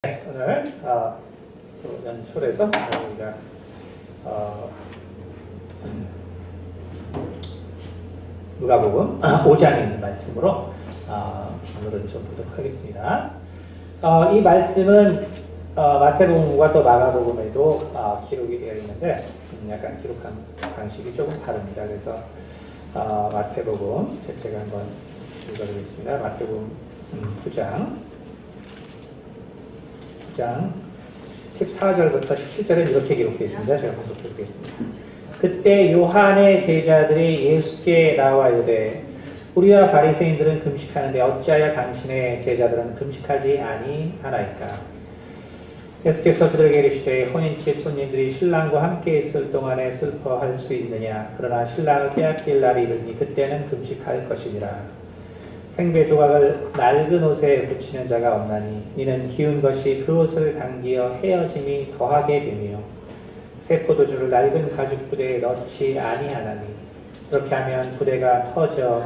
오늘 또 연출해서 우리가 누가복음 5장에 있는 말씀으로 오늘은 좀 보도록 하겠습니다. 이 말씀은 마태복음과 또 마가복음에도 기록이 되어 있는데 약간 기록한 방식이 조금 다릅니다. 그래서 마태복음 제가 한번 읽어드리겠습니다. 마태복음 9장 14절부터 17절에 이렇게 기록되어 있습니다. 제가 먼저 읽겠습니다. 그때 요한의 제자들이 예수께 나와 이르되 우리와 바리새인들은 금식하는데 어찌하여 당신의 제자들은 금식하지 아니하나이까? 예수께서 그들에게 이르시되 혼인집 손님들이 신랑과 함께 있을 동안에 슬퍼할 수 있느냐? 그러나 신랑을 빼앗길 날이 이르니 그때는 금식할 것이니라. 생배 조각을 낡은 옷에 붙이는 자가 없나니 이는 기운 것이 그 옷을 당기어 헤어짐이 더하게 되며 새 포도주를 낡은 가죽 부대에 넣지 아니하나니 그렇게 하면 부대가 터져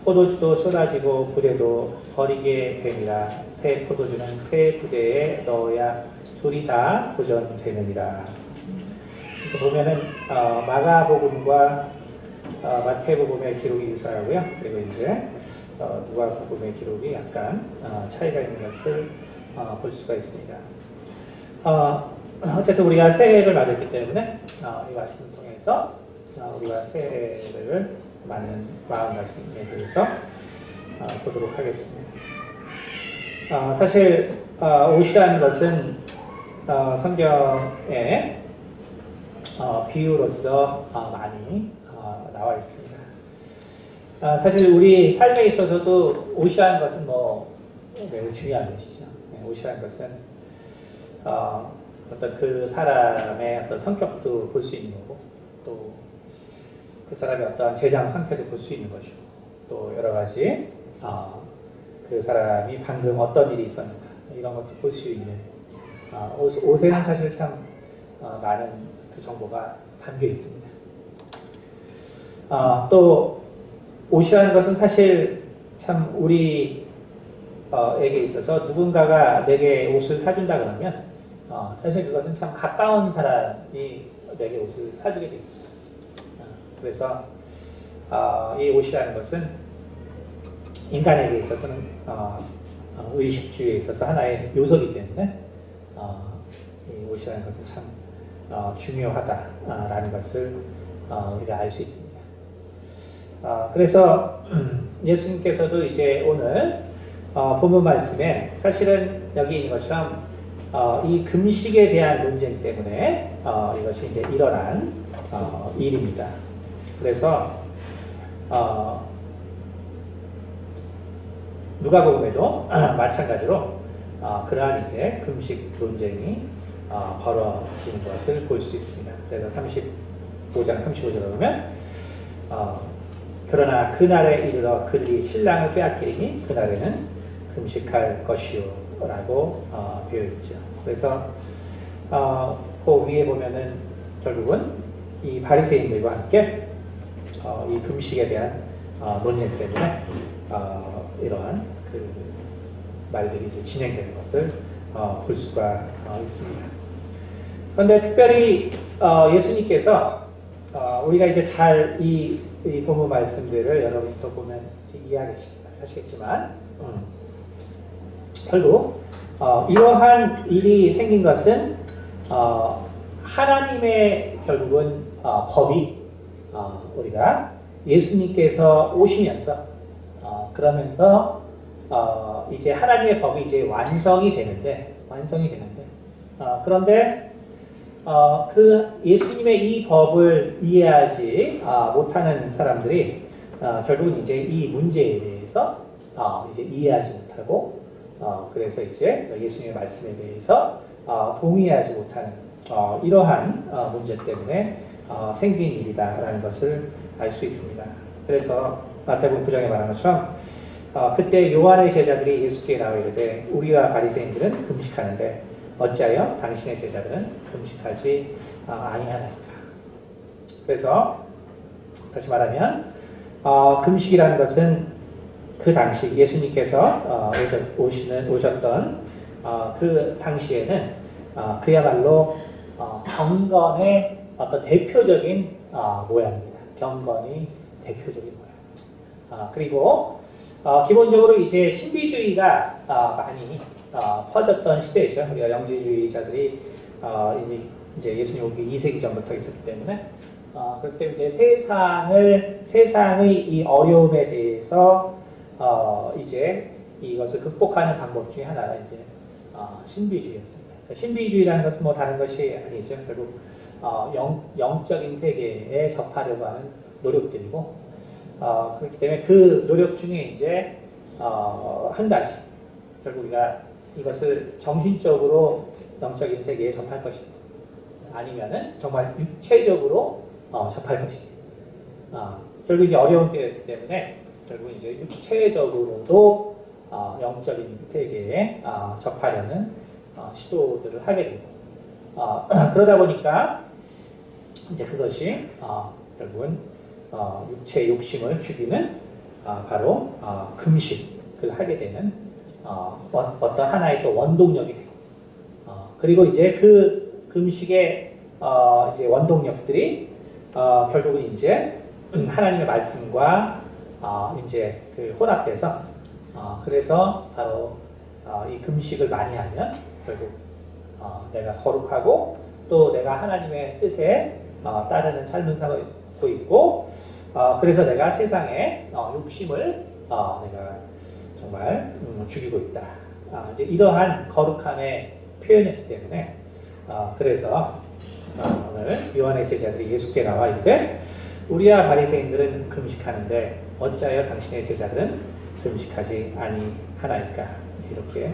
포도주도 쏟아지고 부대도 버리게 되니라. 새 포도주는 새 부대에 넣어야 둘이 다 보존되느니라. 그래서 보면은 마가복음과 마태복음의 기록이 유사하고요. 그리고 이제 누가복음의 기록이 약간 차이가 있는 것을 볼 수가 있습니다. 어쨌든 우리가 새해를 맞았기 때문에 이 말씀을 통해서 우리가 새해를 맞는 마음가짐에 대해서 보도록 하겠습니다. 사실 옷이라는 것은 성경에 비유로서 많이 나와 있습니다. 사실 우리 삶에 있어서도 옷이라는 것은 매우 중요한 것이죠. 옷이라는 것은 어떤 그 사람의 어떤 성격도 볼 수 있는 거고, 또 그 사람의 어떤 재정 상태도 볼 수 있는 것이고, 또 여러 가지 그 사람이 방금 어떤 일이 있었는가 이런 것도 볼 수 있는 옷에는 사실 참 많은 그 정보가 담겨 있습니다. 또 옷이라는 것은 사실 참 우리에게 있어서 누군가가 내게 옷을 사준다 그러면 사실 그것은 참 가까운 사람이 내게 옷을 사주게 되겠죠. 그래서 이 옷이라는 것은 인간에게 있어서는 의식주의에 있어서 하나의 요소이기 때문에 이 옷이라는 것은 참 중요하다라는 것을 우리가 알 수 있습니다. 그래서 예수님께서도 이제 오늘 본문 말씀에 사실은 여기 있는 것처럼 이 금식에 대한 논쟁 때문에 이것이 이제 일어난 일입니다. 그래서 누가복음에도 마찬가지로 그러한 이제 금식 논쟁이 벌어지는 것을 볼 수 있습니다. 그래서 35장 35절에 보면 그러나 그날에 이르러 그들이 신랑을 빼앗기리니 그날에는 금식할 것이요 라고 되어 있죠. 그래서 그 위에 보면은 결국은 이 바리새인들과 함께 이 금식에 대한 논쟁 때문에 이러한 그 말들이 이제 진행되는 것을 볼 수가 있습니다. 그런데 특별히 예수님께서 우리가 이제 잘 이 본문 말씀들을 여러분도 보면 이해하시겠지만 결국 이러한 일이 생긴 것은 하나님의 결국은 법이 우리가 예수님께서 오시면서 그러면서 이제 하나님의 법이 이제 완성이 되는데 그런데 그 예수님의 이 법을 이해하지 못하는 사람들이 결국은 이제 이 문제에 대해서 이제 이해하지 못하고 그래서 이제 예수님의 말씀에 대해서 동의하지 못하는 이러한 문제 때문에 생긴 일이다라는 것을 알 수 있습니다. 그래서 마태복음 9장에 말한 것처럼 그때 요한의 제자들이 예수께 나와 이르되 우리와 바리새인들은 금식하는데 어찌하여 당신의 제자들은 금식하지 아니하나이까? 그래서 다시 말하면 금식이라는 것은 그 당시 예수님께서 오셨던 그 당시에는 그야말로 경건의 어떤 대표적인 모양입니다. 경건이 대표적인 모양. 그리고 기본적으로 이제 신비주의가 많이 퍼졌던 시대죠. 우리가 영지주의자들이 이미 이제 예수님 오기 2세기 전부터 있었기 때문에 그렇기 때문에 이제 세상의 이 어려움에 대해서 이제 이것을 극복하는 방법 중에 하나가 이제 신비주의였습니다. 신비주의라는 것은 뭐 다른 것이 아니죠. 결국 영적인 세계에 접하려고 하는 노력들이고 그렇기 때문에 그 노력 중에 이제 한 가지 결국 우리가 이것을 정신적으로 영적인 세계에 접할 것이다. 아니면은 정말 육체적으로 접할 것이다. 결국 이제 어려운 때였기 때문에 결국 이제 육체적으로도 영적인 세계에 접하려는 시도들을 하게 되고 그러다 보니까 이제 그것이 결국은 육체의 욕심을 죽이는 바로 금식을 하게 되는 어떤 하나의 또 원동력이 되고 그리고 이제 그 금식의 이제 원동력들이 결국은 이제 하나님의 말씀과 이제 그 혼합돼서 그래서 바로 이 금식을 많이 하면 결국 내가 거룩하고 또 내가 하나님의 뜻에 따르는 삶을 살고 있고 그래서 내가 세상에 욕심을 내가 정말 죽이고 있다. 이제 이러한 거룩함의 표현이었기 때문에 그래서 오늘 요한의 제자들이 예수께 나와 이르되 우리와 바리새인들은 금식하는데 어찌하여 당신의 제자들은 금식하지 아니하나이까 이렇게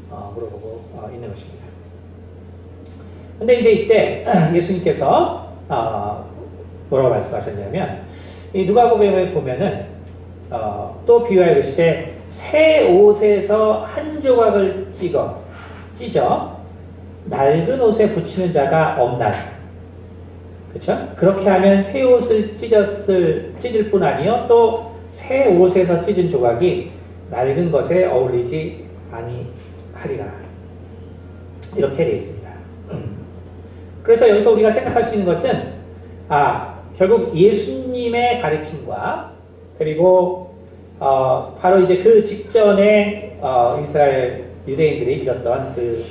물어보고 있는 것입니다. 근데 이제 이때 예수님께서 뭐라고 말씀하셨냐면 이 누가복음에 보면은 또 비유하여 이르시되 새 옷에서 한 조각을 찢어 낡은 옷에 붙이는 자가 없나니 그렇죠? 그렇게 하면 새 옷을 찢을 뿐 아니요 또 새 옷에서 찢은 조각이 낡은 것에 어울리지 아니하리라 이렇게 되어 있습니다. 그래서 여기서 우리가 생각할 수 있는 것은 결국 예수님의 가르침과 그리고 바로 이제 그 직전에 이스라엘 유대인들이 믿었던 그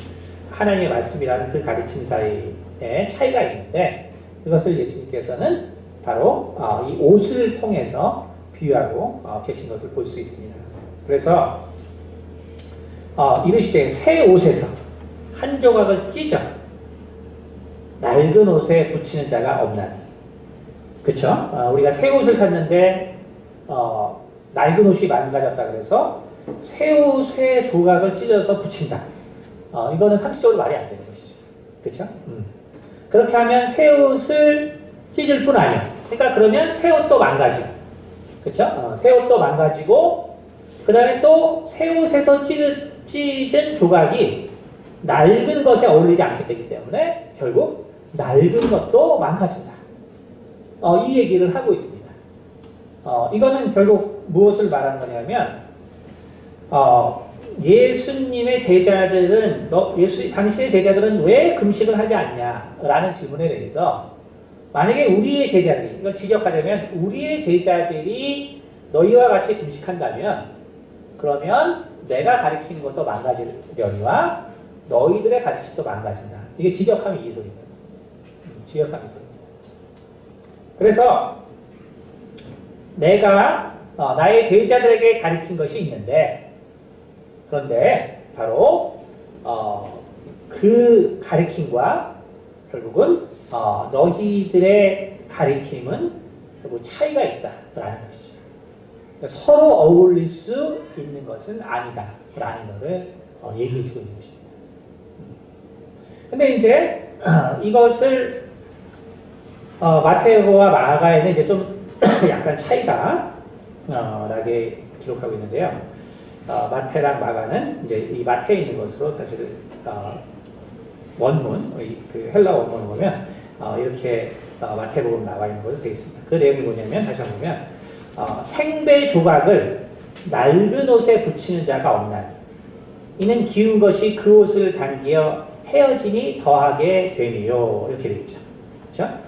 하나님의 말씀이라는 그 가르침 사이에 차이가 있는데 그것을 예수님께서는 바로 이 옷을 통해서 비유하고 계신 것을 볼 수 있습니다. 그래서 이르시되 새 옷에서 한 조각을 찢어 낡은 옷에 붙이는 자가 없나니 그쵸? 우리가 새 옷을 샀는데 낡은 옷이 망가졌다 그래서 새 옷에 조각을 찢어서 붙인다. 이거는 상식적으로 말이 안 되는 것이죠. 그쵸? 그렇게 하면 새 옷을 찢을 뿐 아니야. 그러니까 그러면 새 옷도 망가지고 그쵸? 새 옷도 망가지고 그 다음에 또 새 옷에서 찢은 조각이 낡은 것에 어울리지 않게 되기 때문에 결국 낡은 것도 망가진다. 이 얘기를 하고 있습니다. 이거는 결국 무엇을 말하는 거냐면 예수님의 제자들은 당신의 제자들은 왜 금식을 하지 않냐라는 질문에 대해서 만약에 우리의 제자들이 이걸 직역하자면 우리의 제자들이 너희와 같이 금식한다면 그러면 내가 가르치는 것도 망가지려니와 너희들의 가르침도 망가진다. 이게 직역하면 이 소리입니다. 직역하면 이 소리입니다. 그래서 내가 나의 제자들에게 가르친 것이 있는데 그런데 바로 그 가르침과 결국은 너희들의 가르침은 결국 차이가 있다라는 것이죠. 서로 어울릴 수 있는 것은 아니다라는 것을 얘기해주고 있는 것입니다. 근데 이제 이것을 마태오와 마가에는 이제 좀 약간 차이가 나게 기록하고 있는데요. 마태랑 마가는 이제 이 마태에 있는 것으로 사실 원문, 그 헬라 원문을 보면 이렇게 마태복음 나와 있는 것으로 되어 있습니다. 그 내용이 뭐냐면 다시 한번 보면 생배 조각을 낡은 옷에 붙이는 자가 없나니 이는 기운 것이 그 옷을 당기어 헤어짐이 더하게 됨이요. 이렇게 되어 있죠. 그렇죠?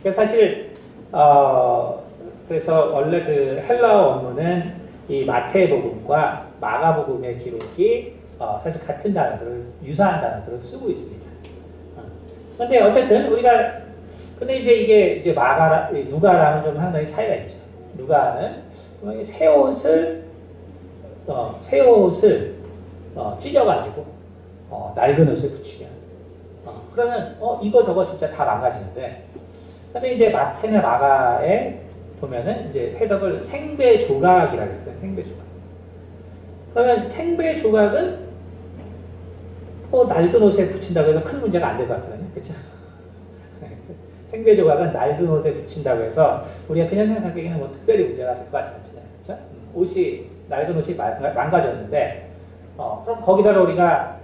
그래서 사실 그래서 원래 그 헬라어 원문은 이 마태복음과 마가복음의 기록이 사실 같은 단어들을 유사한 단어들을 쓰고 있습니다. 그런데 어쨌든 우리가 근데 이제 이게 이제 누가랑은 좀 상당히 차이가 있죠. 누가는 새 옷을 찢어가지고 낡은 옷을 붙이면 그러면 이거 저거 진짜 다 망가지는데. 근데 이제 마태나 마가에 보면은 이제 해석을 생배 조각이라고 했거든요. 생배 조각. 그러면 생배 조각은 낡은 옷에 붙인다고 해서 큰 문제가 안 될 것 같거든요. 그렇죠? 생배 조각은 낡은 옷에 붙인다고 해서 우리가 그냥 생각하기에는 뭐 특별히 문제가 될 것 같지 않잖아요. 그렇죠? 옷이 낡은 옷이 망가졌는데 그럼 거기다가 우리가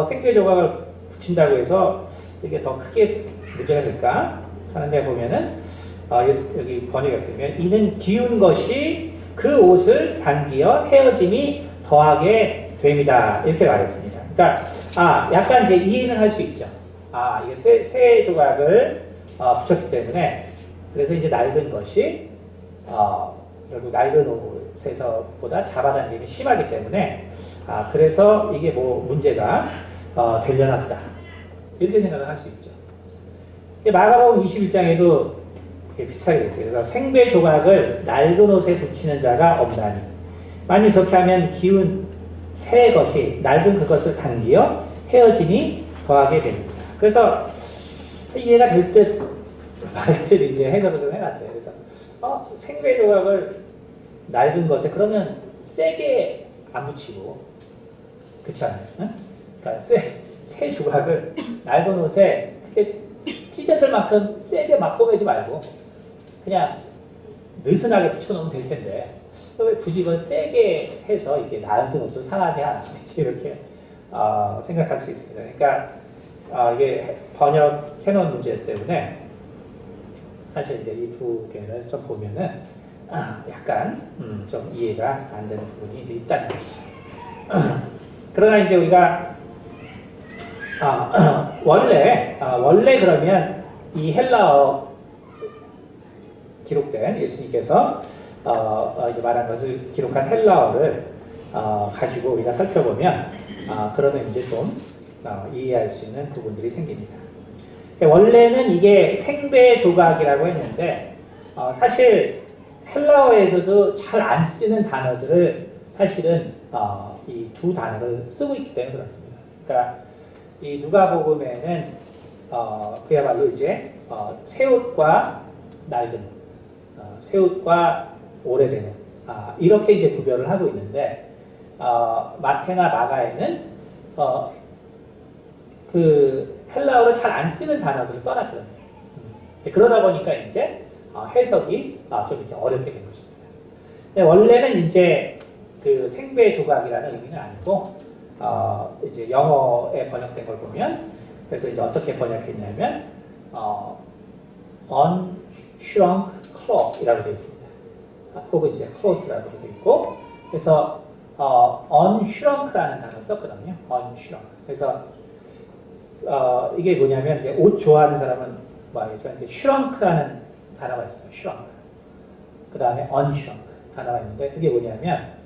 생배 조각을 붙인다고 해서 이게 더 크게 문제가 될까 하는데 보면은 여기 번역이 되면 이는 기운 것이 그 옷을 당기어 헤어짐이 더하게 됩니다. 이렇게 말했습니다. 그러니까 약간 이제 이해는 할 수 있죠. 이게 새 조각을 붙였기 때문에 그래서 이제 낡은 것이 결국 낡은 옷에서보다 잡아당김이 심하기 때문에 그래서 이게 뭐 문제가 되려나 보다 이렇게 생각을 할 수 있죠. 마가복음 21장에도 비슷하게 됐어요. 그래서 생배 조각을 낡은 옷에 붙이는 자가 없나니 만일 그렇게 하면 기운 새 것이 낡은 그것을 당기어 헤어짐이 더하게 됩니다. 그래서 이해가 될 듯 말 듯 이제 해석을 좀 해놨어요. 그래서 생배 조각을 낡은 것에 그러면 세게 안 붙이고 그렇지 않아요? 응? 그러니까 새 조각을 낡은 옷에 이렇게 찢어질 만큼 세게 막 뽀매지 말고 그냥 느슨하게 붙여놓으면 될 텐데 왜 굳이 이걸 세게 해서 이게 낡은 옷도 상하게 하나 이렇게 생각할 수 있습니다. 그러니까 이게 번역해놓은 문제 때문에 사실 이제 이 두 개를 좀 보면은 약간 좀 이해가 안 되는 부분이 이제 있다는 것이죠. 그러나 이제 우리가 원래 그러면 이 헬라어 기록된 예수님께서 이제 말한 것을 기록한 헬라어를 가지고 우리가 살펴보면 그러면 이제 좀 이해할 수 있는 부분들이 생깁니다. 원래는 이게 생배 조각이라고 했는데 사실 헬라어에서도 잘 안 쓰는 단어들을 사실은 이 두 단어를 쓰고 있기 때문에 그렇습니다. 그러니까 이 누가복음에는 그야말로 이제 새 옷과 낡은 새 옷과 오래된 옷 이렇게 이제 구별을 하고 있는데 마태나 마가에는 그 헬라어를 잘 안 쓰는 단어들을 써놨거든요. 그러다 보니까 이제 해석이 좀 이렇게 어렵게 된 것입니다. 근데 원래는 이제 그 생배 조각이라는 의미는 아니고 이제 영어에 번역된 걸 보면 그래서 이제 어떻게 번역했냐면 unshrunk cloth이라고 되어 있습니다. 혹은 이제 cloth라고 되어 있고 그래서 unshrunk라는 단어를 썼거든요. unshrunk. 그래서 이게 뭐냐면 이제 옷 좋아하는 사람은 뭐 알겠지만 이제 shrunk라는 단어가 있어요. shrunk. 그 다음에 unshrunk 단어가 있는데 그게 뭐냐면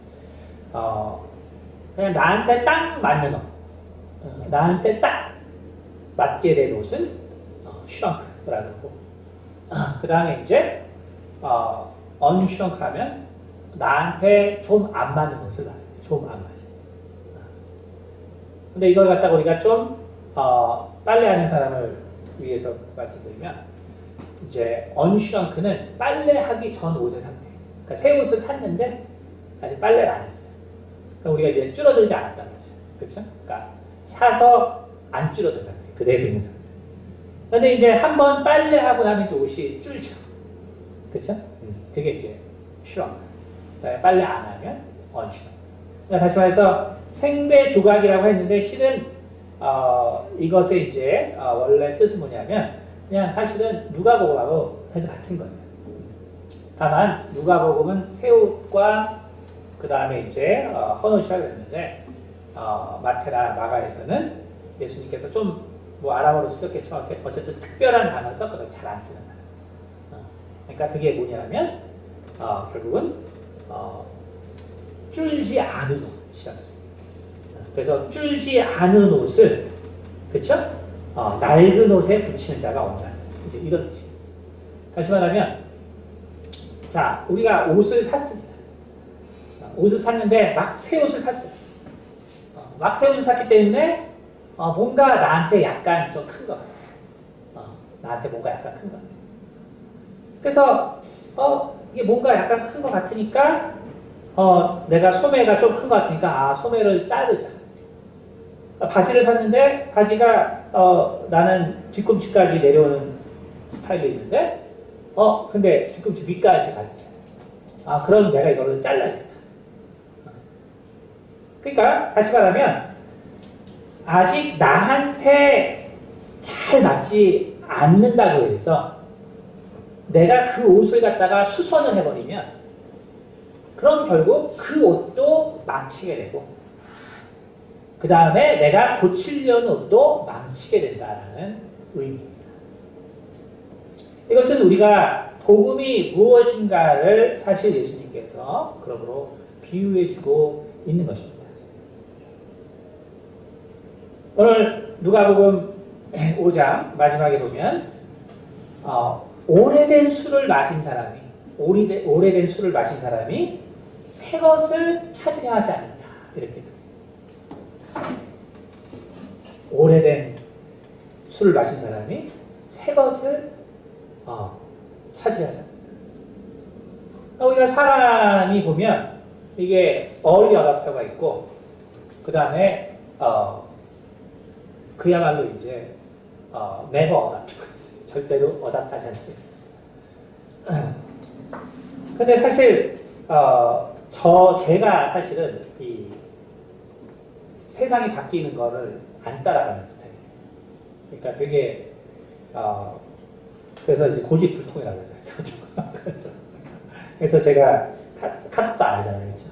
그냥 나한테 딱 맞는 옷, 나한테 딱 맞게 된 옷은 shrunk라고 하고 그 다음에 이제 unshrunk 하면 나한테 좀 안 맞는 옷을 말해요. 좀 안 맞아. 근데 이걸 갖다가 우리가 좀 빨래하는 사람을 위해서 말씀드리면 이제 unshrunked는 빨래하기 전 옷의 상태. 그러니까 새 옷을 샀는데 아직 빨래를 안 했어요. 그러니까 우리가 이제 줄어들지 않았다는 거죠. 그렇죠? 그러니까 사서 안 줄어든 상태, 그대로 있는 상태. 근데 이제 한번 빨래하고 나면 이제 옷이 줄죠. 그렇죠? 그게 이제 shrunk. 빨래 안 하면 unshrunk. 그러니까 다시 말해서 생배 조각이라고 했는데 실은 이것의 이제 원래 뜻은 뭐냐면 그냥 사실은 누가복음하고 사실 같은 거예요. 다만 누가복음은 새 옷과 그 다음에 이제 헌옷이라고 했는데 마태나 마가에서는 예수님께서 좀 뭐 아람어로 쓰셨겠죠. 어쨌든 특별한 단어 썼거든. 잘 안 쓰는 단어. 그러니까 그게 뭐냐면 결국은 줄지 않은 옷이라서. 그래서 줄지 않은 옷을 그렇죠? 낡은 옷에 붙이는 자가 온다. 이제 이런 뜻이. 다시 말하면 자 우리가 옷을 샀습니다. 옷을 샀는데 막 새 옷을 샀어요. 막 새 옷을 샀기 때문에 뭔가 나한테 약간 좀 큰 것 같아요. 나한테 뭔가 약간 큰 것 같아요. 그래서 이게 뭔가 약간 큰 것 같으니까 내가 소매가 좀 큰 것 같으니까 소매를 자르자. 바지를 샀는데 바지가 나는 뒤꿈치까지 내려오는 스타일이 있는데 근데 뒤꿈치 밑까지 갔어요. 그럼 내가 이거를 잘라야겠다. 그러니까 다시 말하면 아직 나한테 잘 맞지 않는다고 해서 내가 그 옷을 갖다가 수선을 해버리면 그럼 결국 그 옷도 망치게 되고 그 다음에 내가 고치려는 옷도 망치게 된다는 의미입니다. 이것은 우리가 복음이 무엇인가를 사실 예수님께서 그러므로 비유해주고 있는 것입니다. 오늘 누가복음 5장 마지막에 보면 오래된 술을 마신 사람이 오래된 술을 마신 사람이 새 것을 찾으려 하지 않는다. 이렇게 오래된 술을 마신 사람이 새 것을 찾으려 하지 않는다. 우리가 사람이 보면 이게 early adopter가 있고 그 다음에 그야말로 이제 never adopt가 있어요. 절대로 어답하지 않겠어요. 근데 사실 제가 사실은 이 세상이 바뀌는 거를 안 따라가는 스타일이에요. 그러니까 되게 그래서 이제 고집불통이라고 하죠. 그래서 제가 카톡도 안 하잖아요, 그렇죠?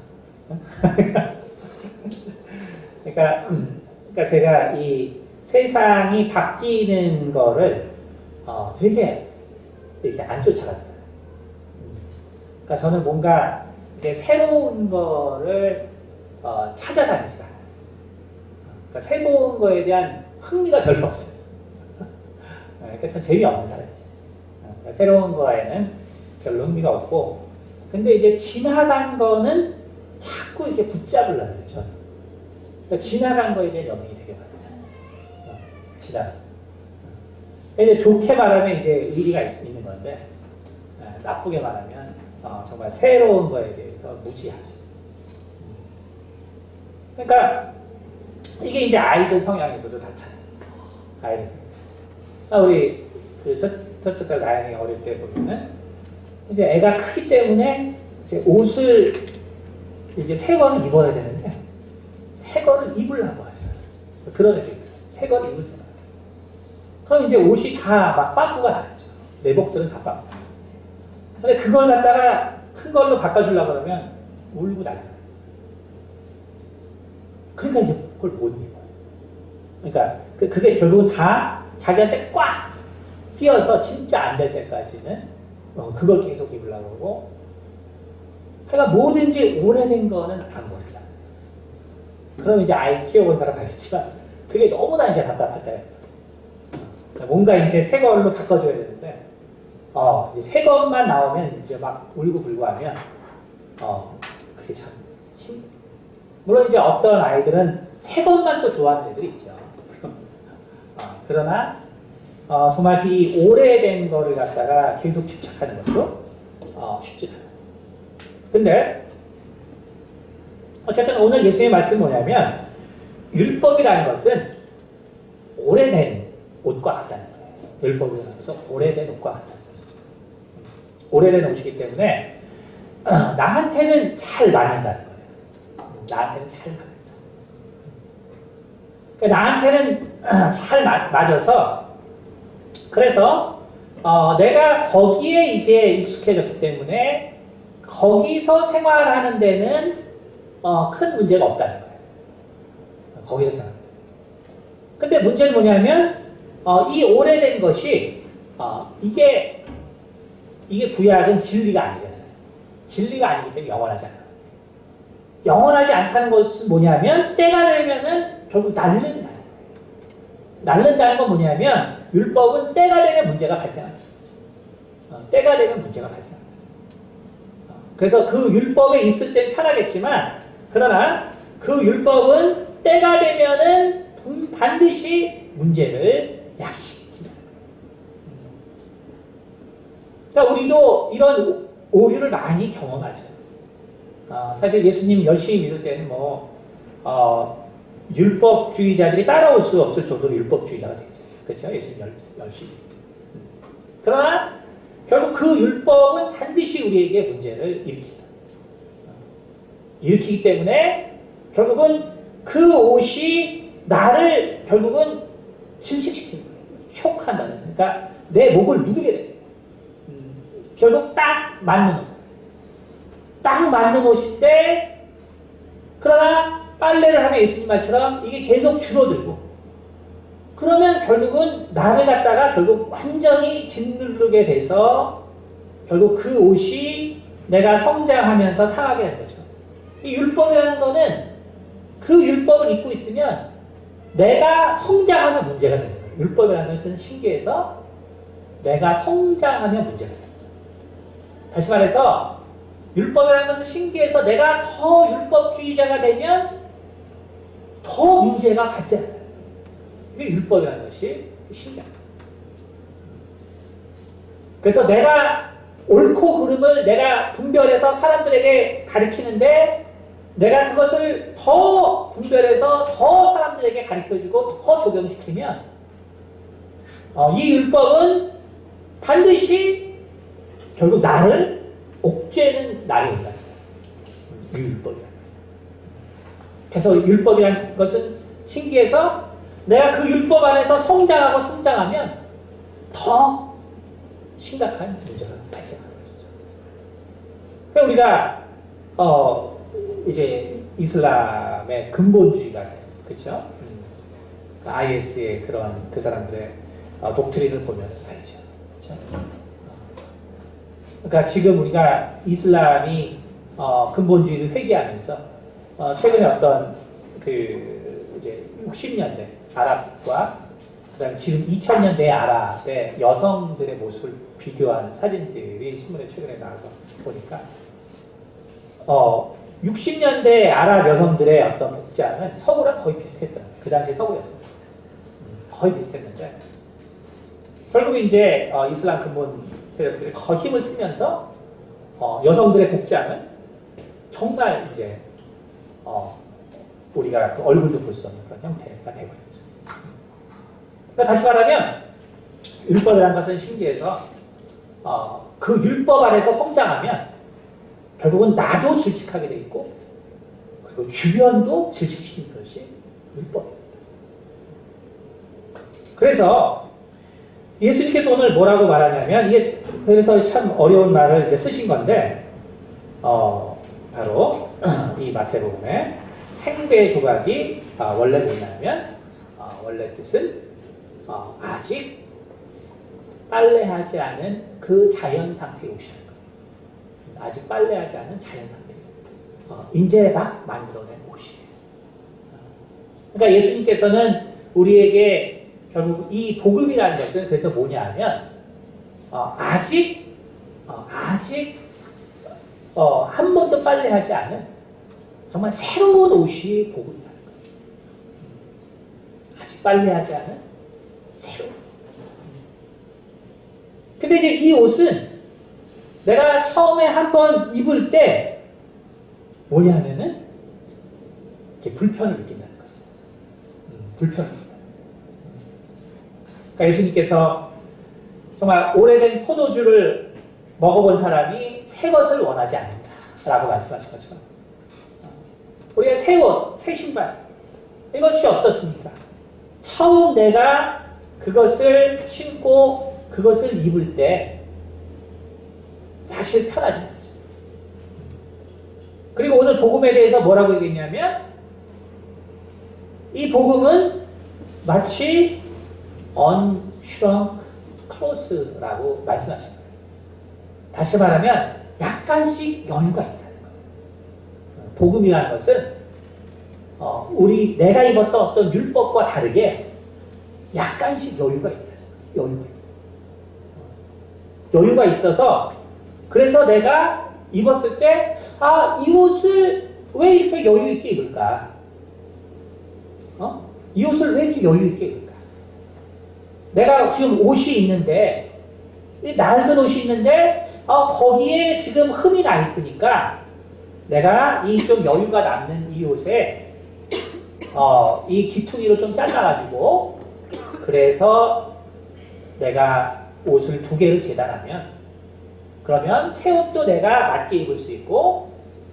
그러니까 제가 이 세상이 바뀌는 거를 되게 이렇게 안 쫓아갔잖아요. 그러니까 저는 뭔가 새로운 거를 찾아다니지 않아요. 그러니까 새로운 거에 대한 흥미가 별로 없어요. 그러니까 참 재미없는 사람이죠. 그러니까 새로운 거에는 별로 흥미가 없고, 근데 이제 지나간 거는 자꾸 이렇게 붙잡으려고 해요, 저는. 그러니까 지나간 거에 대한 연민이 되게 많아요. 지나간. 이제 좋게 말하면 이제 의리가 있는 건데, 나쁘게 말하면 정말 새로운 거에 대해서 무지하죠. 그러니까 이게 이제 아이들 성향에서도 나타나요. 아이들 성향. 우리 그 첫째 딸 나연이 어릴 때 보면은 이제 애가 크기 때문에 이제 옷을 이제 새 거는 입어야 되는데 새 거를 입으려고 하죠. 그런 애들 새 거를 입을 생각. 그럼 이제 옷이 다 막 빠꾸가 나죠. 내복들은 다 빠꾸. 근데 그걸 갖다가 큰 걸로 바꿔주려고 그러면 울고 난리나요. 그러니까 이제 그걸 못 입어요. 그러니까 그게 결국은 다 자기한테 꽉 끼어서 진짜 안 될 때까지는 그걸 계속 입으려고 하고, 하여간 뭐든지 오래된 거는 안 버리려고. 그럼 이제 아이 키워본 사람 알겠지만 그게 너무나 이제 답답하다. 뭔가 이제 새 걸로 바꿔줘야 되는데 이제 새 것만 나오면 이제 막 울고불고 하면 그게 참 물론 이제 어떤 아이들은 새 것만 또 좋아하는 애들이 있죠. 그러나 정말 이 오래된 거를 갖다가 계속 집착하는 것도 쉽지 않아요. 근데 어쨌든 오늘 예수님의 말씀은 뭐냐면 율법이라는 것은 오래된 옷과 같다는 거예요. 율법이라는 것은 오래된 옷과 같다는 거죠. 오래된 옷이기 때문에 나한테는 잘 맞는다는 거예요. 나한테는 잘 맞는다. 나한테는 잘 맞아서 그래서 내가 거기에 이제 익숙해졌기 때문에 거기서 생활하는 데는 큰 문제가 없다는 거예요. 거기서 생각합니다. 근데 문제는 뭐냐면 이 오래된 것이 이게 구약은 진리가 아니잖아요. 진리가 아니기 때문에 영원하지 않아요. 영원하지 않다는 것은 뭐냐면 때가 되면은 결국 날른다는 거예요. 날른다는 건 뭐냐면 율법은 때가 되면 문제가 발생합니다. 때가 되면 문제가 발생합니다. 그래서 그 율법에 있을 땐 편하겠지만 그러나 그 율법은 때가 되면은 반드시 문제를 야기시킵니다. 그러니까 우리도 이런 오류를 많이 경험하죠. 사실 예수님 열심히 믿을 때는 율법주의자들이 따라올 수 없을 정도로 율법주의자가 되죠. 그렇죠? 예수님 열심히. 그러나 결국 그 율법은 반드시 우리에게 문제를 일으킵니다. 일으키기 때문에 결국은 그 옷이 나를 결국은 질식시키는 거예요. 쇼크한다는 거죠. 그러니까 내 목을 누르게 돼요. 결국 딱 맞는 옷. 딱 맞는 옷인데 그러나 빨래를 하면 예수님 말처럼 이게 계속 줄어들고 그러면 결국은 나를 갖다가 결국 완전히 짓누르게 돼서 결국 그 옷이 내가 성장하면서 상하게 되는 거죠. 이 율법이라는 거는 그 율법을 입고 있으면 내가 성장하면 문제가 되는 거예요. 율법이라는 것은 신기해서 내가 성장하면 문제가 됩니다. 다시 말해서 율법이라는 것은 신기해서 내가 더 율법주의자가 되면 더 문제가 발생합니다. 이게 율법이라는 것이 신기합니다. 그래서 내가 옳고 그름을 내가 분별해서 사람들에게 가르치는데 내가 그것을 더 분별해서 더 사람들에게 가르쳐주고 더 적용시키면 이 율법은 반드시 결국 나를 옥죄는 날이 온다. 이 율법이라는 것은. 그래서 율법이라는 것은 신기해서 내가 그 율법 안에서 성장하고 성장하면 더 심각한 문제가 발생하는 거죠. 그러니까 우리가 이제 이슬람의 근본주의가 그렇죠? IS의 그런 그 사람들의 독트린을 보면 알죠. 그렇죠? 그러니까 지금 우리가 이슬람이 근본주의를 회귀하면서 최근에 어떤 그 이제 60년대 아랍과 그다음 지금 2000년대 아랍의 여성들의 모습을 비교한 사진들이 신문에 최근에 나와서 보니까 60년대 아랍 여성들의 어떤 복장은 서구랑 거의 비슷했던 그 당시 서구 여성 거의 비슷했는데 결국 이제 이슬람 근본 세력들이 더 힘을 쓰면서 여성들의 복장은 정말 이제 우리가 그 얼굴도 볼 수 없는 그런 형태가 되버렸죠. 그러니까 다시 말하면 율법이라는 것은 신기해서 그 율법 안에서 성장하면 결국은 나도 질식하게 돼 있고 그리고 주변도 질식시키는 것이 율법입니다. 그래서 예수님께서 오늘 뭐라고 말하냐면 이게 그래서 참 어려운 말을 이제 쓰신 건데 바로 이 마태복음의 생배 조각이 원래 뭐냐면 원래 뜻은 아직 빨래하지 않은 그 자연 상태에 오시는 거예요. 아직 빨래하지 않은 자연 상태. 이제 막 만들어낸 옷이에요. 그러니까 예수님께서는 우리에게 결국 이 복음이라는 것은 그래서 뭐냐 하면 아직 한 번도 빨래하지 않은 정말 새로운 옷이 복음이라는 거예요. 아직 빨래하지 않은 새로운. 근데 이제 이 옷은 내가 처음에 한 번 입을 때 뭐냐 하면은 이렇게 불편을 느낀다는 거죠. 불편을. 그러니까 예수님께서 정말 오래된 포도주를 먹어본 사람이 새 것을 원하지 않는다라고 말씀하신 것처럼 우리가 새 옷, 새 신발 이것이 어떻습니까? 처음 내가 그것을 신고 그것을 입을 때 사실 편하지 않죠. 그리고 오늘 복음에 대해서 뭐라고 얘기했냐면 이 복음은 마치 unshrunk clothes라고 말씀하신 거예요. 다시 말하면 약간씩 여유가 있다는 거예요. 복음이라는 것은 내가 입었던 어떤 율법과 다르게 약간씩 여유가 있다는 거예요. 여유가 있어. 여유가 있어서 그래서 내가 입었을 때 이 옷을 왜 이렇게 여유 있게 입을까? 이 옷을 왜 이렇게 여유 있게 입을까? 내가 지금 옷이 있는데 낡은 옷이 있는데 거기에 지금 흠이 나 있으니까 내가 이 좀 여유가 남는 이 옷에 이 기퉁이로 좀 잘라가지고 그래서 내가 옷을 2개를 재단하면 그러면 새 옷도 내가 맞게 입을 수 있고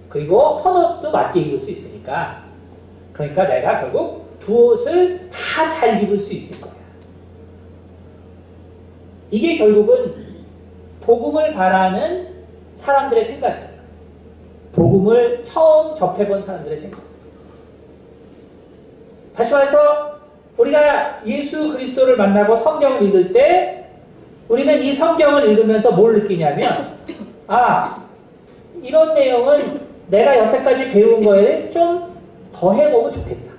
그리고 헌 옷도 맞게 입을 수 있으니까 그러니까 내가 결국 2 옷을 다 잘 입을 수 있을 거야. 이게 결국은 복음을 바라는 사람들의 생각이에요. 복음을 처음 접해본 사람들의 생각. 다시 말해서 우리가 예수 그리스도를 만나고 성경을 읽을 때 우리는 이 성경을 읽으면서 뭘 느끼냐면 이런 내용은 내가 여태까지 배운 거에 좀 더 해보면 좋겠다.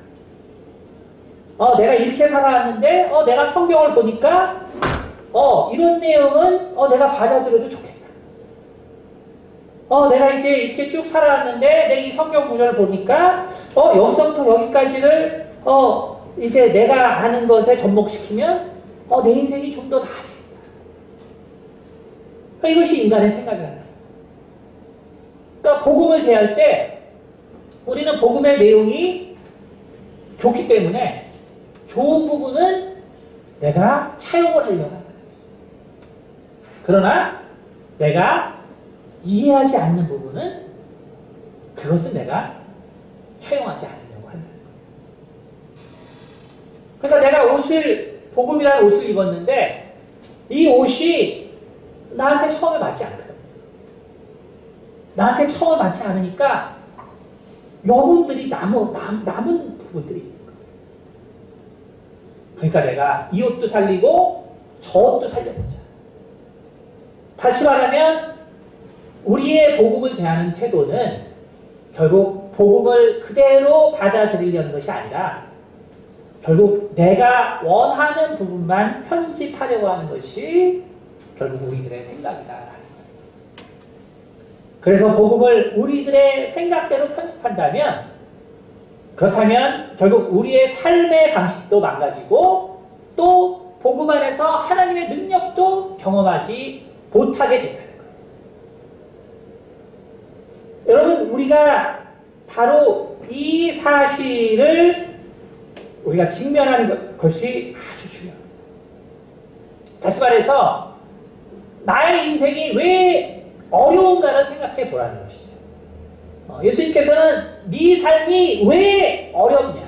내가 이렇게 살아왔는데 내가 성경을 보니까 이런 내용은 내가 받아들여도 좋겠다. 내가 이제 이렇게 쭉 살아왔는데 내 이 성경 구절을 보니까 여기서부터 여기까지를 이제 내가 아는 것에 접목시키면 내 인생이 좀 더 나아지겠다. 이것이 인간의 생각이라는 거예요. 그러니까 복음을 대할 때 우리는 복음의 내용이 좋기 때문에 좋은 부분은 내가 차용을 하려고 한다. 그러나 내가 이해하지 않는 부분은 그것은 내가 차용하지 않으려고 한다. 그러니까 내가 복음이라는 옷을 입었는데 이 옷이 나한테 처음에 맞지 않거든. 나한테 처음에 맞지 않으니까 여분들이 남은 부분들이 있는 거야. 그러니까 내가 이 옷도 살리고 저 옷도 살려보자. 다시 말하면 우리의 복음을 대하는 태도는 결국 복음을 그대로 받아들이려는 것이 아니라 결국 내가 원하는 부분만 편집하려고 하는 것이 결국 우리들의 생각이다. 그래서 복음을 우리들의 생각대로 편집한다면 그렇다면 결국 우리의 삶의 방식도 망가지고 또 복음 안에서 하나님의 능력도 경험하지 못하게 된다는 거예요. 여러분 우리가 바로 이 사실을 우리가 직면하는 것이 아주 중요합니다. 다시 말해서 나의 인생이 왜 어려운가를 생각해 보라는 것이죠. 예수님께서는 네 삶이 왜 어렵냐?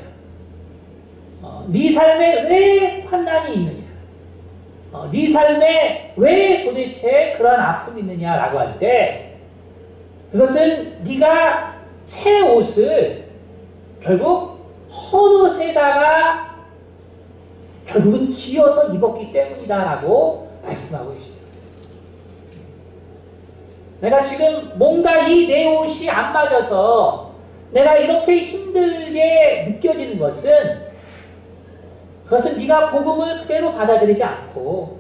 네 삶에 왜 환난이 있느냐? 네 삶에 왜 도대체 그런 아픔이 있느냐라고 할 때 그것은 네가 새 옷을 결국 헌옷에다가 결국은 기어서 입었기 때문이다라고 말씀하고 계십니다. 내가 지금 뭔가 이 내 옷이 안 맞아서 내가 이렇게 힘들게 느껴지는 것은 그것은 네가 복음을 그대로 받아들이지 않고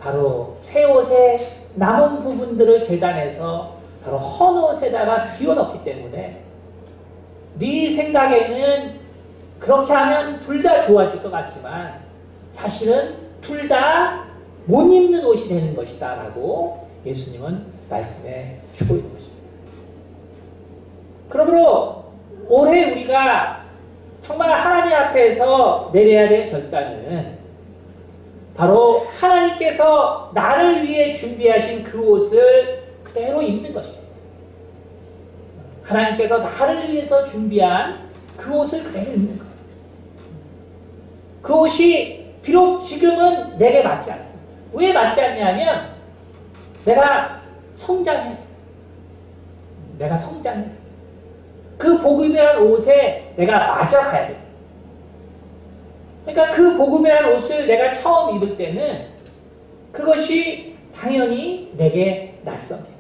바로 새 옷의 남은 부분들을 재단해서 바로 헌옷에다가 기어넣기 때문에 네 생각에는 그렇게 하면 둘 다 좋아질 것 같지만 사실은 둘 다 못 입는 옷이 되는 것이다 라고 예수님은 말씀해 주고 있는 것입니다. 그러므로 올해 우리가 정말 하나님 앞에서 내려야 될 결단은 바로 하나님께서 나를 위해 준비하신 그 옷을 그대로 입는 것입니다. 하나님께서 나를 위해서 준비한 그 옷을 그대로 입는 거예요. 그 옷이 비록 지금은 내게 맞지 않습니다. 왜 맞지 않냐면 내가 성장해. 그 복음이라는 옷에 내가 맞아가야 돼. 그러니까 그 복음이라는 옷을 내가 처음 입을 때는 그것이 당연히 내게 낯섭니다.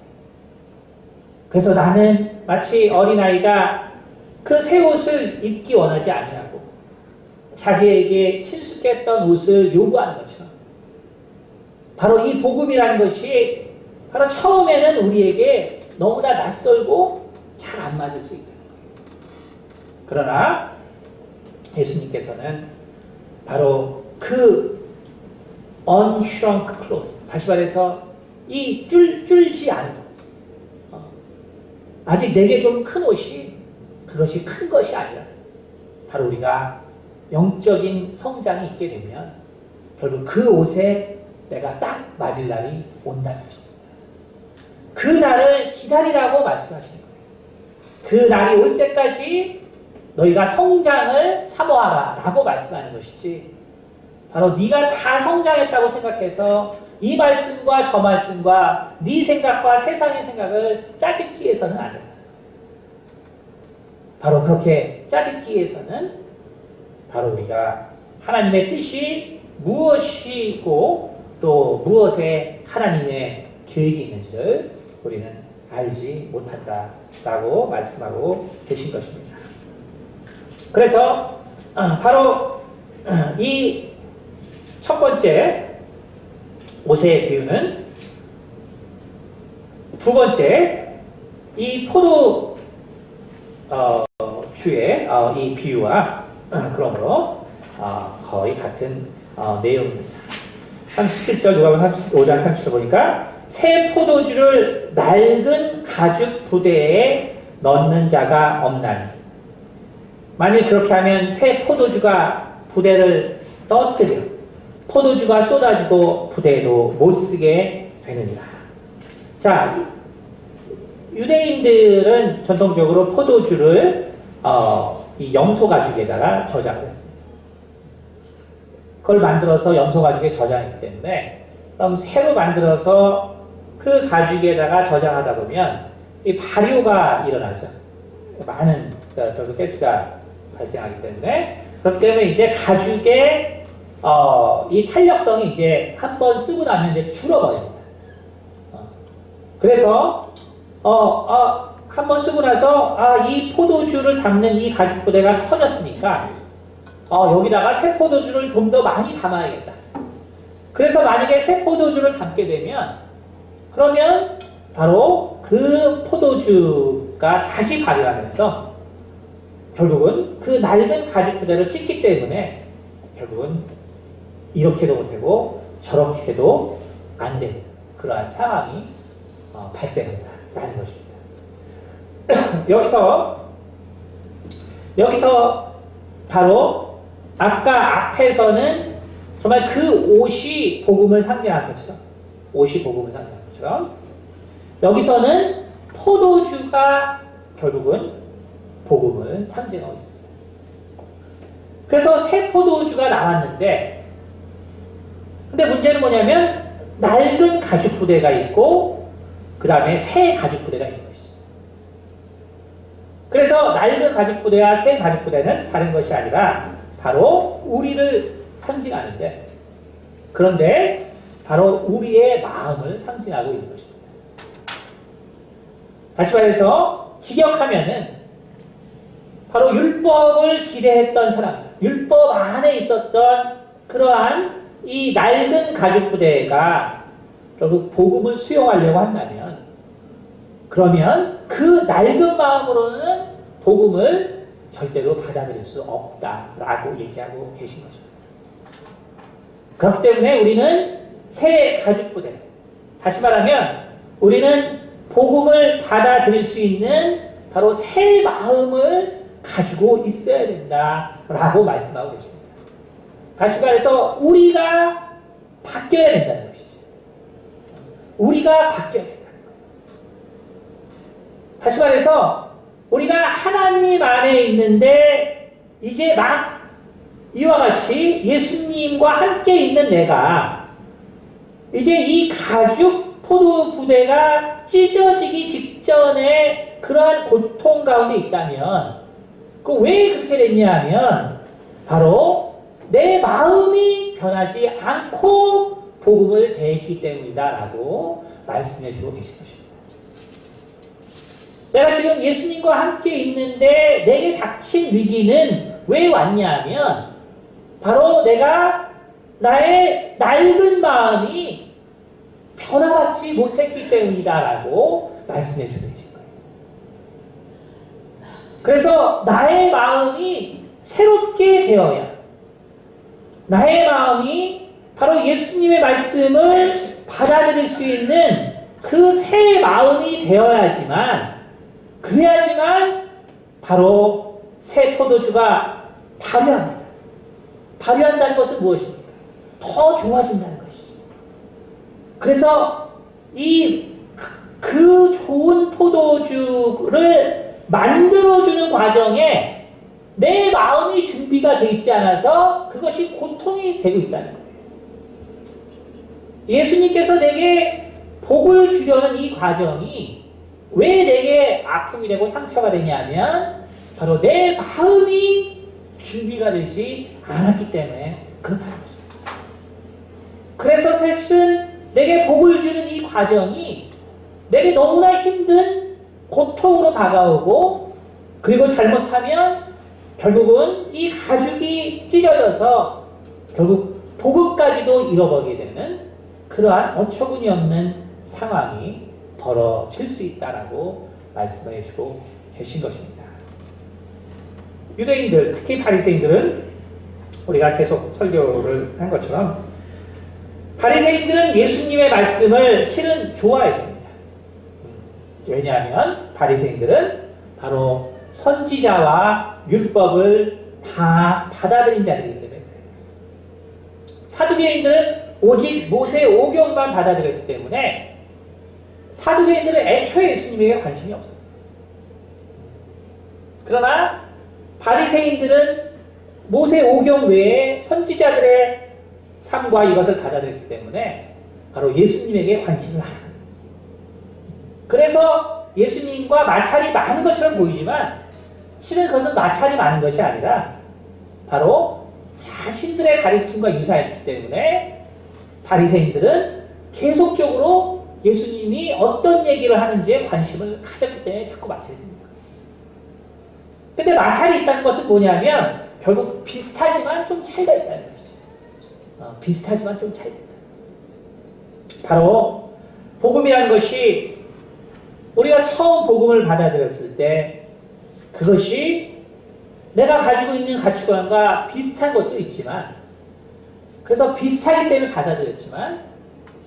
그래서 나는 마치 어린아이가 그 새 옷을 입기 원하지 아니하고 자기에게 친숙했던 옷을 요구하는 것처럼 바로 이 복음이라는 것이 바로 처음에는 우리에게 너무나 낯설고 잘 안 맞을 수 있다. 그러나 예수님께서는 바로 그 unshrunk clothes, 다시 말해서 이 줄지 않은 아직 내게 좀 큰 옷이 그것이 큰 것이 아니라 바로 우리가 영적인 성장이 있게 되면 결국 그 옷에 내가 딱 맞을 날이 온다는 것입니다. 그 날을 기다리라고 말씀하시는 거예요. 그 날이 올 때까지 너희가 성장을 사모하라 라고 말씀하는 것이지 바로 네가 다 성장했다고 생각해서 이 말씀과 저 말씀과 네 생각과 세상의 생각을 짜집기 위해서는 안 된다. 바로 그렇게 짜집기 위해서는 바로 우리가 하나님의 뜻이 무엇이고 또 무엇에 하나님의 계획이 있는지를 우리는 알지 못한다라고 말씀하고 계신 것입니다. 그래서 바로 이 첫 번째 옷의 비유는 두 번째 이 포도주의 이 비유와 그러므로 거의 같은 내용입니다. 37절 누가복음 35장 37절 보니까 새 포도주를 낡은 가죽 부대에 넣는 자가 없나니 만일 그렇게 하면 새 포도주가 부대를 떠뜨려 포도주가 쏟아지고 부대도 못 쓰게 되느니라. 자, 유대인들은 전통적으로 포도주를 이 염소 가죽에다가 저장을 했습니다. 그걸 만들어서 염소 가죽에 저장했기 때문에 그럼 새로 만들어서 그 가죽에다가 저장하다 보면 이 발효가 일어나죠. 많은 저도 가스가 발생하기 때문에 그렇기 때문에 이제 가죽의 이 탄력성이 이제 한번 쓰고 나면 이제 줄어버립니다. 그래서 한번 쓰고 나서 이 포도주를 담는 이 가죽 부대가 커졌으니까 여기다가 새 포도주를 좀 더 많이 담아야겠다. 그래서 만약에 새 포도주를 담게 되면 그러면 바로 그 포도주가 다시 발효하면서 결국은 그 낡은 가죽 부대를 찢기 때문에 결국은 이렇게도 못하고 저렇게도 안 되는 그러한 상황이 발생한다라는 것입니다. 여기서 바로 아까 앞에서는 정말 그 옷이 복음을 상징한 것처럼 여기서는 포도주가 결국은 복음을 상징하고 있습니다. 그래서 새 포도주가 나왔는데 근데 문제는 뭐냐면 낡은 가죽 부대가 있고 그 다음에 새 가죽 부대가 있는 것이죠. 그래서 낡은 가죽 부대와 새 가죽 부대는 다른 것이 아니라 바로 우리를 상징하는데 그런데 바로 우리의 마음을 상징하고 있는 것입니다. 다시 말해서 직역하면은 바로 율법을 기대했던 사람들, 율법 안에 있었던 그러한 이 낡은 가죽 부대가 결국 복음을 수용하려고 한다면 그러면 그 낡은 마음으로는 복음을 절대로 받아들일 수 없다라고 얘기하고 계신 것입니다. 그렇기 때문에 우리는 새 가죽 부대, 다시 말하면 우리는 복음을 받아들일 수 있는 바로 새 마음을 가지고 있어야 된다라고 말씀하고 계십니다. 다시 말해서 우리가 바뀌어야 된다는 것이죠. 우리가 바뀌어야 된다는 거예요. 다시 말해서 우리가 하나님 안에 있는데 이제 막 이와 같이 예수님과 함께 있는 내가 이제 이 가죽 포도 부대가 찢어지기 직전에 그러한 고통 가운데 있다면 그 왜 그렇게 됐냐 하면 바로 내 마음이 변하지 않고 복음을 대했기 때문이다라고 말씀해 주고 계신 것입니다. 내가 지금 예수님과 함께 있는데 내게 닥친 위기는 왜 왔냐면 바로 내가 나의 낡은 마음이 변화받지 못했기 때문이다라고 말씀해 주고 계신 거예요. 그래서 나의 마음이 새롭게 되어야, 나의 마음이 바로 예수님의 말씀을 받아들일 수 있는 그 새 마음이 되어야지만, 그래야지만 바로 새 포도주가 발효합니다. 발효한다는 것은 무엇입니까? 더 좋아진다는 것이죠. 그래서 그 좋은 포도주를 만들어주는 과정에 내 마음이 준비가 되어 있지 않아서 그것이 고통이 되고 있다는 거예요. 예수님께서 내게 복을 주려는 이 과정이 왜 내게 아픔이 되고 상처가 되냐면 바로 내 마음이 준비가 되지 않았기 때문에 그렇다는 거죠. 그래서 사실은 내게 복을 주는 이 과정이 내게 너무나 힘든 고통으로 다가오고, 그리고 잘못하면 결국은 이 가죽이 찢어져서 결국 복음까지도 잃어버리게 되는 그러한 어처구니 없는 상황이 벌어질 수 있다라고 말씀을 해주고 계신 것입니다. 유대인들, 특히 바리새인들은 우리가 계속 설교를 한 것처럼 바리새인들은 예수님의 말씀을 실은 좋아했습니다. 왜냐하면 바리새인들은 바로 선지자와 율법을 다 받아들인 자들이기 때문에 그래요. 사두개인들은 오직 모세 오경만 받아들였기 때문에 사두개인들은 애초에 예수님에게 관심이 없었어요. 그러나 바리새인들은 모세 오경 외에 선지자들의 삶과 이것을 받아들였기 때문에 바로 예수님에게 관심을 하는 거예요. 그래서 예수님과 마찰이 많은 것처럼 보이지만 실은 그것은 마찰이 많은 것이 아니라 바로 자신들의 가르침과 유사했기 때문에 바리새인들은 계속적으로 예수님이 어떤 얘기를 하는지에 관심을 가졌기 때문에 자꾸 마찰이 생깁니다. 근데 마찰이 있다는 것은 뭐냐면 결국 비슷하지만 좀 차이가 있다는 것이죠. 비슷하지만 좀 차이가 있다. 바로 복음이라는 것이 우리가 처음 복음을 받아들였을 때 그것이 내가 가지고 있는 가치관과 비슷한 것도 있지만, 그래서 비슷하기 때문에 받아들였지만,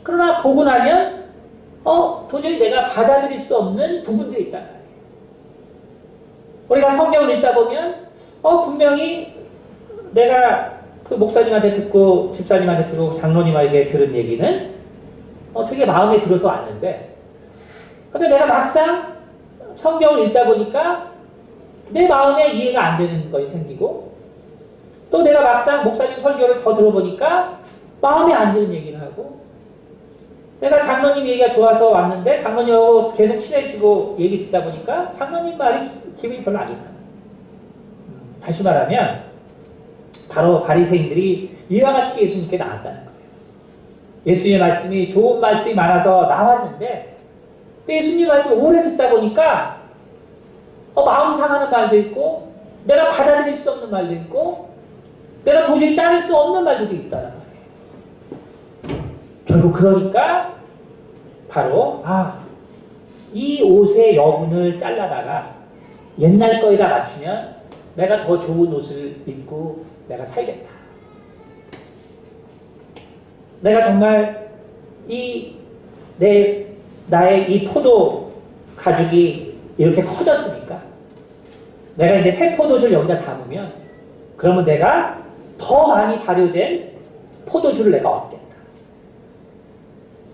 그러나 보고 나면 도저히 내가 받아들일 수 없는 부분들이 있단 말이에요. 우리가 성경을 읽다 보면 분명히 내가 그 목사님한테 듣고 집사님한테 듣고 장로님에게 들은 얘기는 되게 마음에 들어서 왔는데, 근데 내가 막상 성경을 읽다 보니까 내 마음에 이해가 안 되는 것이 생기고, 또 내가 막상 목사님 설교를 더 들어보니까 마음에 안 드는 얘기를 하고, 내가 장로님 얘기가 좋아서 왔는데 장로님하고 계속 친해지고 얘기 듣다 보니까 장로님 말이 기분이 별로 안 좋다. 다시 말하면 바로 바리새인들이 이와 같이 예수님께 나왔다는 거예요. 예수님의 말씀이 좋은 말씀이 많아서 나왔는데 예수님 말씀을 오래 듣다 보니까 마음 상하는 말도 있고, 내가 받아들일 수 없는 말도 있고, 내가 도저히 따를 수 없는 말도 있다는 말이에요. 결국 그러니까 바로 이 옷의 여분을 잘라다가 옛날 거에다 맞추면 내가 더 좋은 옷을 입고 내가 살겠다. 내가 정말 나의 이 포도 가죽이 이렇게 커졌으니까 내가 이제 새 포도주를 여기다 담으면 그러면 내가 더 많이 발효된 포도주를 내가 얻겠다.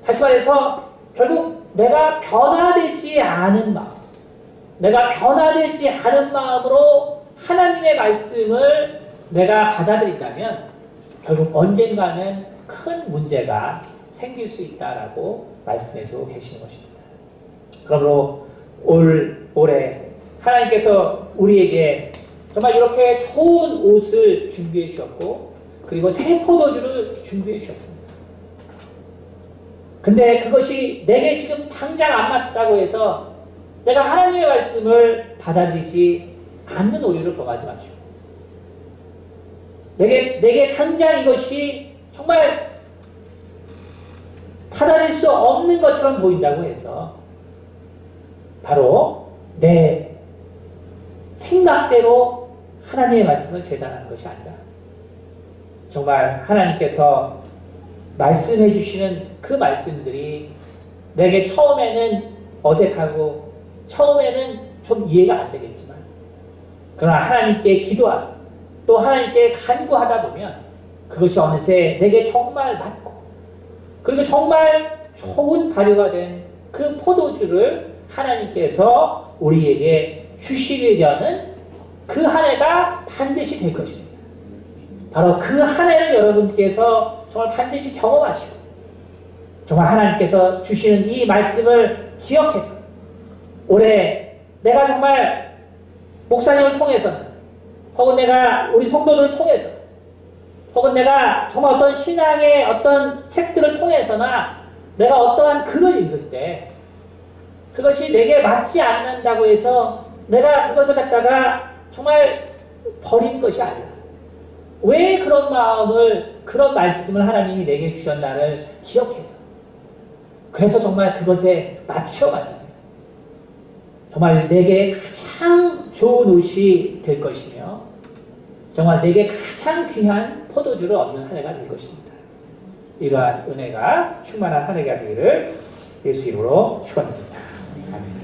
다시 말해서 결국 내가 변화되지 않은 마음, 내가 변화되지 않은 마음으로 하나님의 말씀을 내가 받아들인다면 결국 언젠가는 큰 문제가 생길 수 있다라고 말씀해주고 계시는 것입니다. 그러므로 올해 하나님께서 우리에게 정말 이렇게 좋은 옷을 준비해 주셨고, 그리고 새 포도주를 준비해 주셨습니다. 근데 그것이 내게 지금 당장 안 맞다고 해서 내가 하나님의 말씀을 받아들이지 않는 오류를 범하지 마시고, 내게 당장 이것이 정말 받아들일 수 없는 것처럼 보인다고 해서 바로 내 생각대로 하나님의 말씀을 재단하는 것이 아니라, 정말 하나님께서 말씀해 주시는 그 말씀들이 내게 처음에는 어색하고 처음에는 좀 이해가 안 되겠지만, 그러나 하나님께 기도하고 또 하나님께 간구하다 보면 그것이 어느새 내게 정말 맞고, 그리고 정말 좋은 발효가 된 그 포도주를 하나님께서 우리에게 주시려는 그 한 해가 반드시 될 것입니다. 바로 그 한 해를 여러분께서 정말 반드시 경험하시고, 정말 하나님께서 주시는 이 말씀을 기억해서 올해 내가 정말 목사님을 통해서, 혹은 내가 우리 성도들을 통해서, 혹은 내가 정말 어떤 신앙의 어떤 책들을 통해서나 내가 어떠한 글을 읽을 때 그것이 내게 맞지 않는다고 해서 내가 그것을 갖다가 정말 버리는 것이 아니라, 왜 그런 마음을, 그런 말씀을 하나님이 내게 주셨나를 기억해서, 그래서 정말 그것에 맞춰 만듭니다. 정말 내게 가장 좋은 옷이 될 것이며, 정말 내게 가장 귀한 포도주를 얻는 한 해가 될 것입니다. 이러한 은혜가 충만한 한 해가 되기를 예수 이름으로 축원드립니다. 아멘.